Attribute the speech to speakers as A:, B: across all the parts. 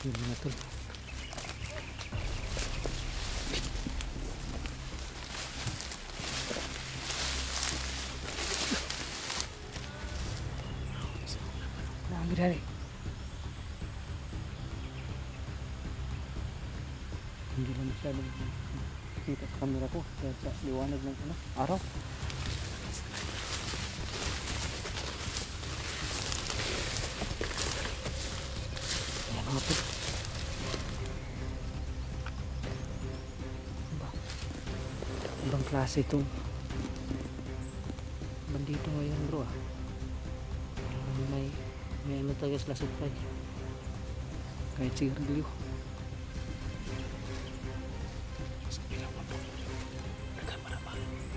A: Yun mga tol. Lagi dari. Hindi lang masyadong kita sa camera ko dahil sa liwanag ng araw. Ayan mga tol. Ibang klase itong bandito ngayon bro ah. May ano tayo sa supply kahit sigarilyo.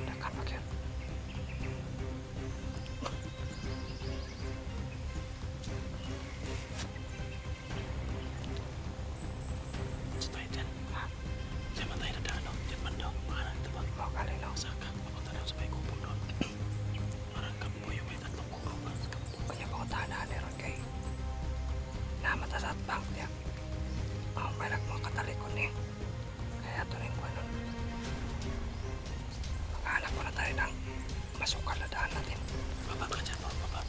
A: Dakan makin stay dyan ha. Diyan man tayo nadaan no? Diyan man daw makanan ito ba? Mau kali lang saka papunta daw sa may kubo doon. Parang kampo yung may tatlong kubo ba? Kanya mga tahanan meron kay namatasat bang niya may mga katalikon niya kaya ito rin ko ano maghanap ko na tayo ng masukal na daan natin. Baba ka dyan baba ka.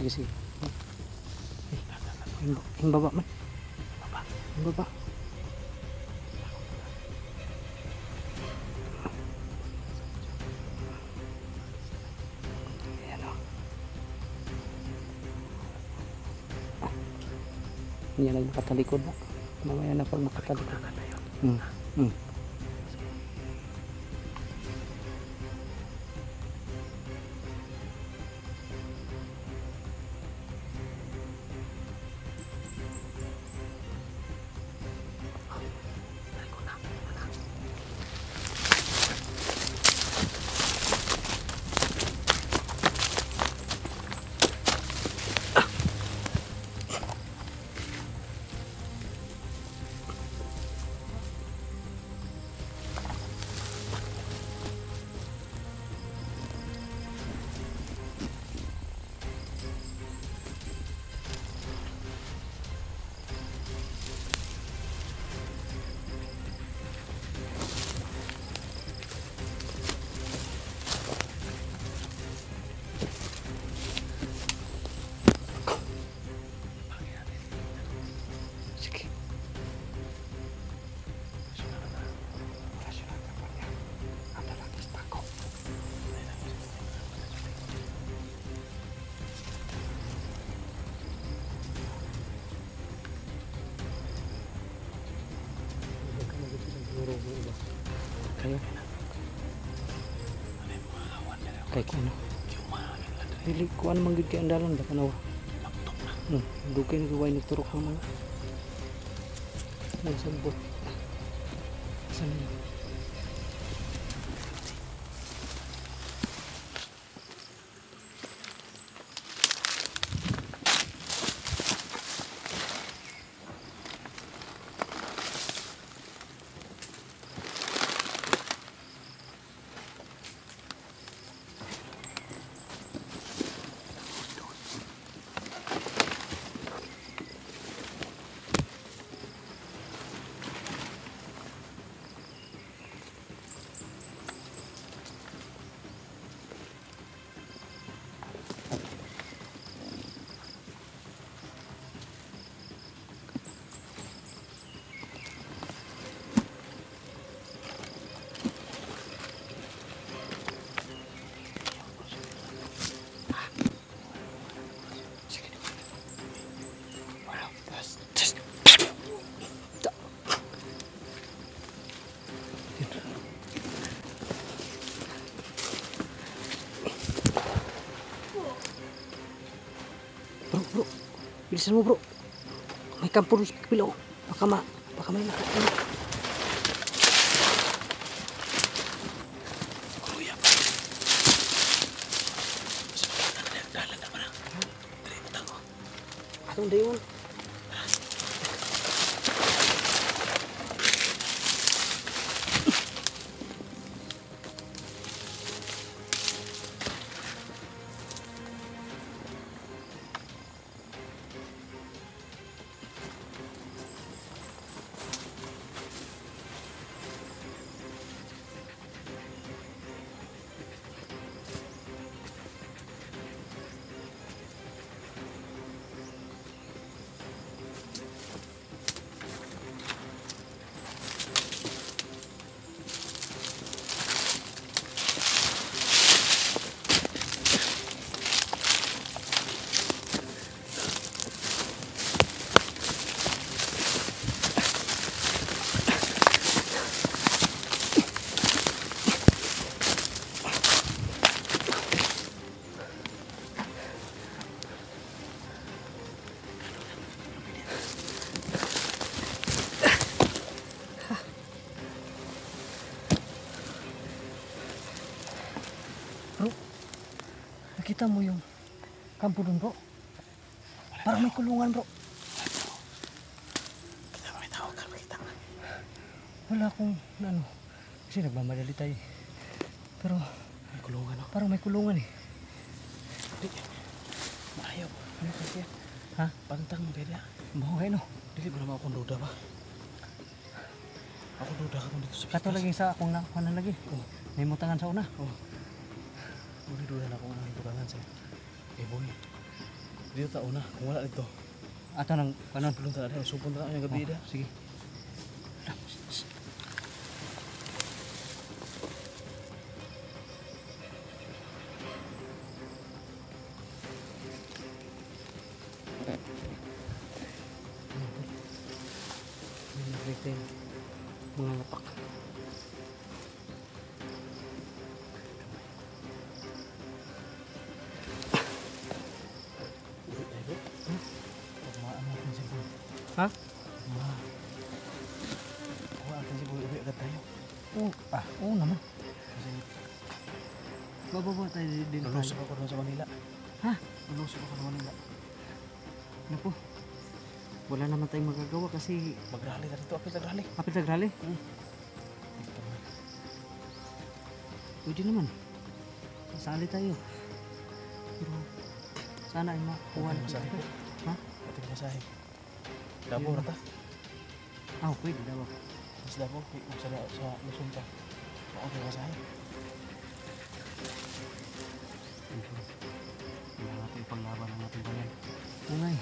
A: Sige. Yung baba man. Yung baba. Ayan o. Hindi lang nakatalikod na. Mamaya na pag nakatalikod. Kayo kay ko ano dili ko ano manggid kay andalan da kanawa dugay ni way nagturok naman nagsabot saan yun.
B: bilisan mo bro. May kampo doon sa kabila oh. Baka may nakakita.
A: Kuya. Dalan na pala. Dali, utang ko.
B: Atong dayon. Bro, nakita mo yung kampo doon bro? Parang may kulungan bro.
A: Kita may tao ka, makita ka.
B: Wala akong ano. Kasi nagmamadali tayo. Pero
A: May kulungan no?
B: parang may kulungan eh.
A: Di. Maayaw. Ano kasi?
B: Ha?
A: Pantang mo kaya.
B: Mahukay no?
A: Dili ba naman akong duda ba? Ako duda ka dito sa
B: Kato lagi sa akong nakakuha lagi.
A: Oh.
B: May mutangan sa una.
A: Oh. Muli duda na akong ang tukangan sa'yo. Eh boy. Dito tao na. Kung wala dito.
B: Ato nang kanon.
A: Pulong talaga. Supon talaga yung gabi
B: Oh,
A: ida.
B: sige. Mga lapak.
A: Ulit tayo bro. Pagmaan natin si boy.
B: Ha?
A: Pagmaan natin si boy. Uwi agad tayo.
B: Oo naman.
A: Kasi
B: Bababa tayo din.
A: lulusok ako doon sa Manila.
B: Ha?
A: Lulusok ako sa Manila.
B: Naku. Wala naman tayong magagawa kasi
A: Mag-rally na dito. Apil nag-rally.
B: kapit nagrally. Pwede naman. Sali tayo. Pero sana ay makuha
A: Huwag
B: na
A: masahe
B: tayo.
A: po.
B: Ha?
A: Ating masahe. Dabo na ta.
B: Pwede daw.
A: Mas dabo. Sa Luzon pa. Ating masahe.
B: Hindi natin ipaglaban ang ating bayan. Ungay.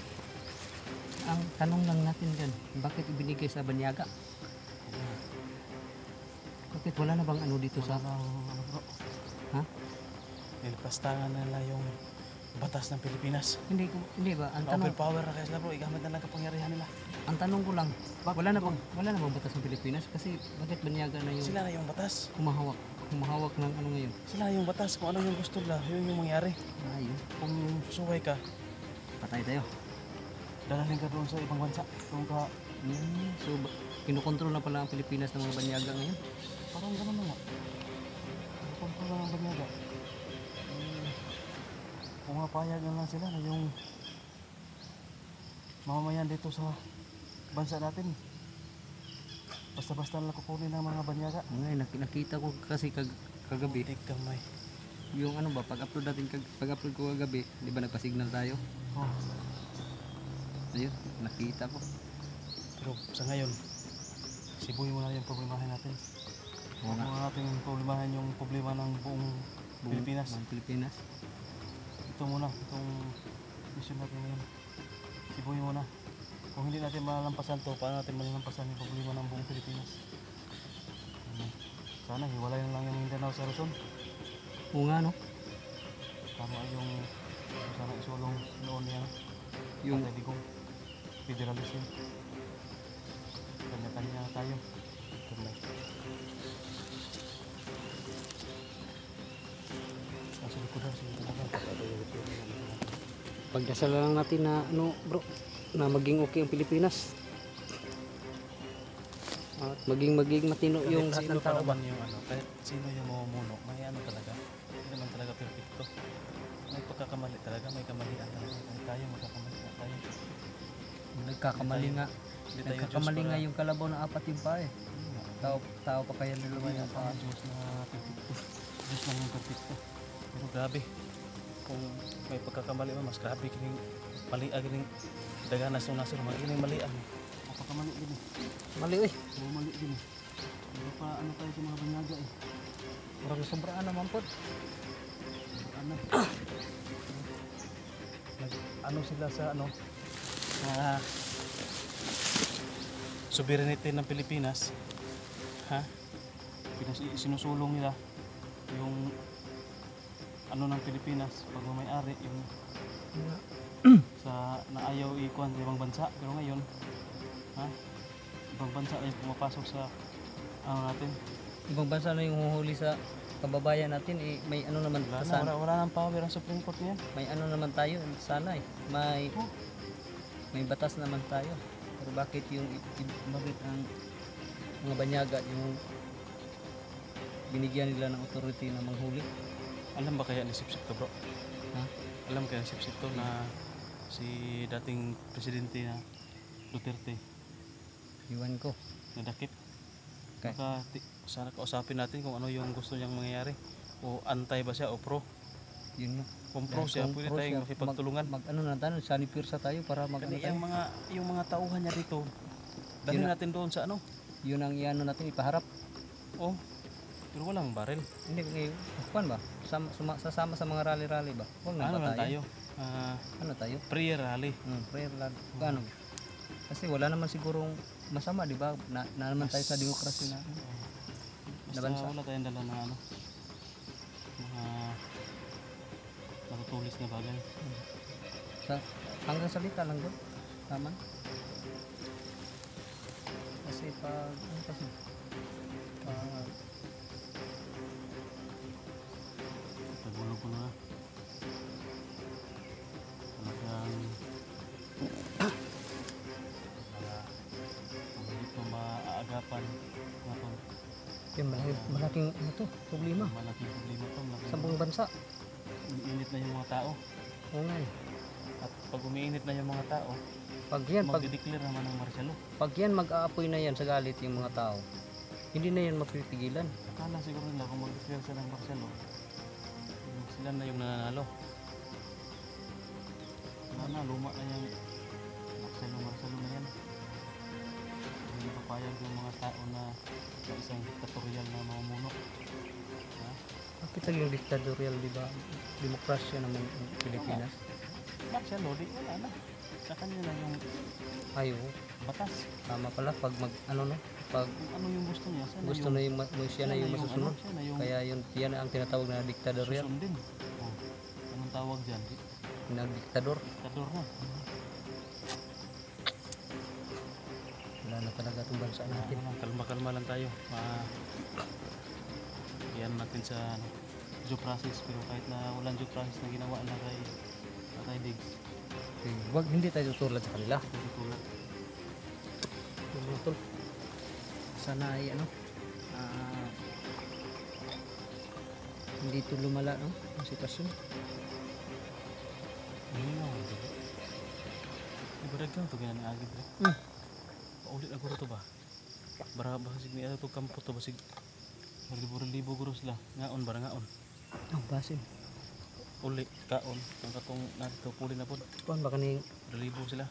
B: Ang tanong lang natin dyan, bakit ibinigay sa Banyaga? Bakit wala na bang ano dito sa...
A: Ano bro?
B: Ha?
A: Nilipastangan na nila yung batas ng Pilipinas.
B: Hindi ba? Ang tanong,
A: Overpower na kaya sila bro. Igamit na lang kapangyarihan nila.
B: ang tanong ko lang, wala na bang batas ng Pilipinas? Kasi bakit Banyaga na yung
A: Sila na yung batas.
B: humahawak ng ano ngayon?
A: Sila yung batas. Kung ano yung gusto nila, yun yung mangyari.
B: Ayun,
A: Kung susuway ka,
B: patay tayo.
A: dalahin ka doon sa ibang bansa. Doon ka,
B: So, kinukontrol na pala ang Pilipinas ng mga Banyaga ngayon?
A: parang gano'n na nga. Kung lang ang banyaga. Kung mapayag na lang sila na yung mamamayan dito sa bansa natin. Basta-basta lang kukunin ng mga banyaga.
B: Ngay, nakita ko kasi kagabi,
A: Tig kamay.
B: yung ano ba, pag-upload ko kagabi, di ba nagpa-signal tayo?
A: Oh.
B: Ayun, nakita ko.
A: Pero sa ngayon, sibuhin mo na yung problemahin natin.
B: Oo
A: Huwag
B: nga.
A: mo natin problemahin yung problema ng buong Pilipinas.
B: Ng Pilipinas.
A: Ito muna, itong mission natin ngayon. Sibuhin mo na. Kung hindi natin malalampasan to, paano natin malalampasan yung problema ng buong Pilipinas? Sana hiwalay na lang yung Mindanao sa Luzon.
B: Oo nga no,
A: Tama yung sana isulong noon niya.
B: yung
A: Tatay Digong. Federalism. Kanya-kanya tayo. Kamay. Nasa likod lang, sige talaga.
B: pagdasal lang natin na ano bro, na maging okay ang Pilipinas. At maging matino yung lahat ng tao ba?
A: Yung ano, kahit sino yung mamumuno, may ano talaga. Hindi naman talaga perfecto. May pagkakamali talaga, may kamalian talaga. Kung tayo magkakamali na tayo.
B: Nagkakamali nga.
A: Hindi tayo
B: Nagkakamali
A: Diyos
B: nga
A: para-
B: yung kalabaw na apat yung pa eh. Tao pa kaya nila
A: Hindi
B: yung
A: nga tayo Diyos na perfecto. Diyos lang yung perfecto. Pero grabe. Kung may pagkakamali mo, mas grabe kining mali kining daganas ng nasir, magining malian. Pagkakamali din eh.
B: Mali eh.
A: So, mali din eh. Hindi pa ano tayo sa mga banyaga eh.
B: Parang sobraan naman po.
A: Ano? Ano sila sa ano? Sovereignty ng Pilipinas. Ha? Sinusulong nila yung ano ng Pilipinas pag may-ari yung sa naayaw ikuan sa ibang bansa, pero ngayon ibang bansa na yung pumapasok sa ano natin.
B: Ibang bansa na yung huhuli sa kababayan natin eh. May ano naman
A: Wala nang power ang Supreme Court niyan.
B: may ano naman tayo sana eh. May batas naman tayo. Pero bakit bakit ang mga banyaga yung binigyan nila ng authority na manghuli?
A: Alam ba kaya ni Sipsip to, bro?
B: Ha?
A: Alam kaya ni Sipsip to na si dating presidente na Duterte
B: Iwan ko.
A: nadakip?
B: Okay.
A: Baka sana kausapin natin kung ano yung gusto niyang mangyayari. O antay ba siya o pro?
B: Yun yun.
A: Kung pro siya,
B: Kung
A: pwede
B: pro
A: tayong
B: siya,
A: makipagtulungan.
B: Mag ano na tayo, sanipirsa tayo para mag ano
A: Kasi
B: tayo.
A: yung mga tauhan niya dito, dalhin
B: Yun
A: natin doon sa ano?
B: Yun ang iano natin ipaharap.
A: Oh, pero walang baril.
B: Hindi ngayon. Kuan ba? Sasama sa mga rally-rally ba? Huwag na
A: Ano
B: ba
A: lang
B: tayo?
A: tayo?
B: Ano tayo?
A: Prayer rally.
B: Prayer land. Ano? Kasi wala naman sigurong masama, di ba? Na naman tayo sa demokrasya na.
A: Basta
B: bansa.
A: wala tayong dala na ano, mga natutulis na bagay.
B: Hanggang salita lang doon. Tama. Kasi pag ano kasi
A: Tagulo ko na. Talagang hindi ko maaagapan na to.
B: yun, malaking ano to, problema
A: Malaking problema to.
B: sa buong bansa.
A: Umiinit na yung mga tao.
B: Oo nga eh.
A: At pag umiinit na yung mga tao,
B: Pag
A: magdideclare naman ng martial law.
B: pag yan mag-aapoy na yan sa galit yung mga tao, hindi na yan mapipigilan.
A: Akala siguro nila kung mag-declare sila ng martial law, sila na yung nananalo. Sana luma na yung martial law na yan. Hindi papayag yung mga tao na sa isang diktatorial na mamumuno. Ha?
B: Bakit naging dictatorial, di ba? Demokrasya naman ang Pilipinas.
A: Martial law, di wala na. Sa kanya na yung
B: Ayo,
A: batas.
B: tama pala pag ano no, pag
A: Kung ano yung gusto niya, sana
B: gusto
A: yung,
B: na yung siya na yung masusunod.
A: siya na yung
B: Kaya yun, yan ang tinatawag na dictatorial,
A: susundin. Oh, anong tawag dyan?
B: na diktador.
A: Diktador na.
B: Wala na talaga itong bansa natin.
A: Kalma-kalma lang tayo. Iyan natin sa due process, pero kahit na walang due process na ginawa na kay Tatay Diggs,
B: Hindi tayo tutulad sa kanila.
A: tutulad.
B: Yung mga tol. Sana ay ano, hindi ito lumala no, ang sitwasyon.
A: Hindi nga, hindi. Ibadag ka ito ganyan ni Agib. Paulit ako ito ba? Basig ni ito kampo to, basig libo guro sila. Ngaon, bara ngaon.
B: Ang basin.
A: Uli, kaon. Ang katong nato puli na po.
B: Kuan ba kaning
A: Libo sila.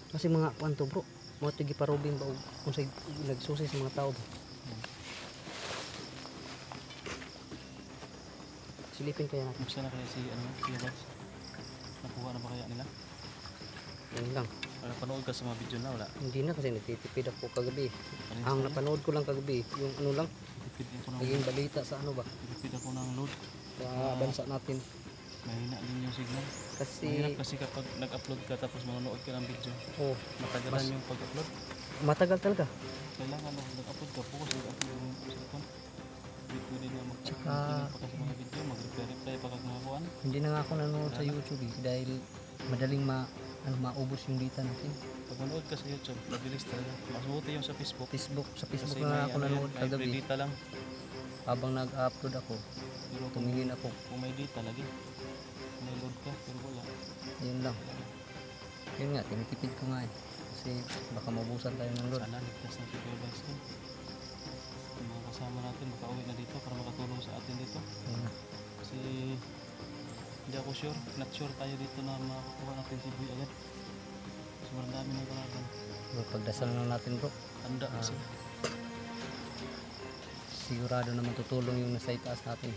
B: kasi mga kuan to bro. Mga tigi parubing ba og kung sa nagsusi sa mga tao ba. Silipin kaya natin.
A: Kumusta na kaya si Kuya Bads? Nakuha na ba kaya nila?
B: Yun lang.
A: Panood ka sa mga video na wala?
B: Hindi na kasi nagtitipid ako kagabi.
A: Panis
B: Ang
A: na
B: napanood ko lang kagabi, yung ano lang,
A: Tipid ako ng
B: naging balita sa ano ba,
A: tipid ako ng load.
B: sa bansa natin.
A: Mahina din yung signal.
B: Kasi,
A: Mahirap kasi kapag nag-upload ka tapos manonood ka ng video,
B: oh,
A: matagalan yung pag-upload.
B: matagal talaga.
A: Kailangan nag-upload ka, focus nag-upload yung cellphone. Hindi pwede na
B: Tsaka-
A: mag-upload pa kasi mga video, mag-reply pa kag mga kuhan.
B: Hindi na nga ako nanonood sa YouTube dahil madaling maubos yung data natin.
A: Pag manood ka sa YouTube, mabilis talaga. Mas mabuti yung sa Facebook.
B: Sa Facebook
A: Kasi
B: na
A: may
B: ako
A: ano yan,
B: nanood
A: may
B: kagabi.
A: free data lang.
B: Habang nag-upload ako,
A: Pero
B: tumingin ako.
A: kung may data lagi, may load ka, pero wala.
B: Yun lang. Yun nga, tinitipid ko nga eh. Kasi baka maubusan tayo ng load.
A: Sana ligtas na si Kuya Vice din. Yung mga kasama natin, makauwi na dito para makatulong sa atin dito.
B: Yun na.
A: Kasi hindi ako sure, not sure tayo dito na makakuha natin si Boy agad. Sobrang dami ng kalaban.
B: Bro, pagdasal na natin bro.
A: Tanda kasi.
B: Sigurado naman tutulong yung nasa itaas natin.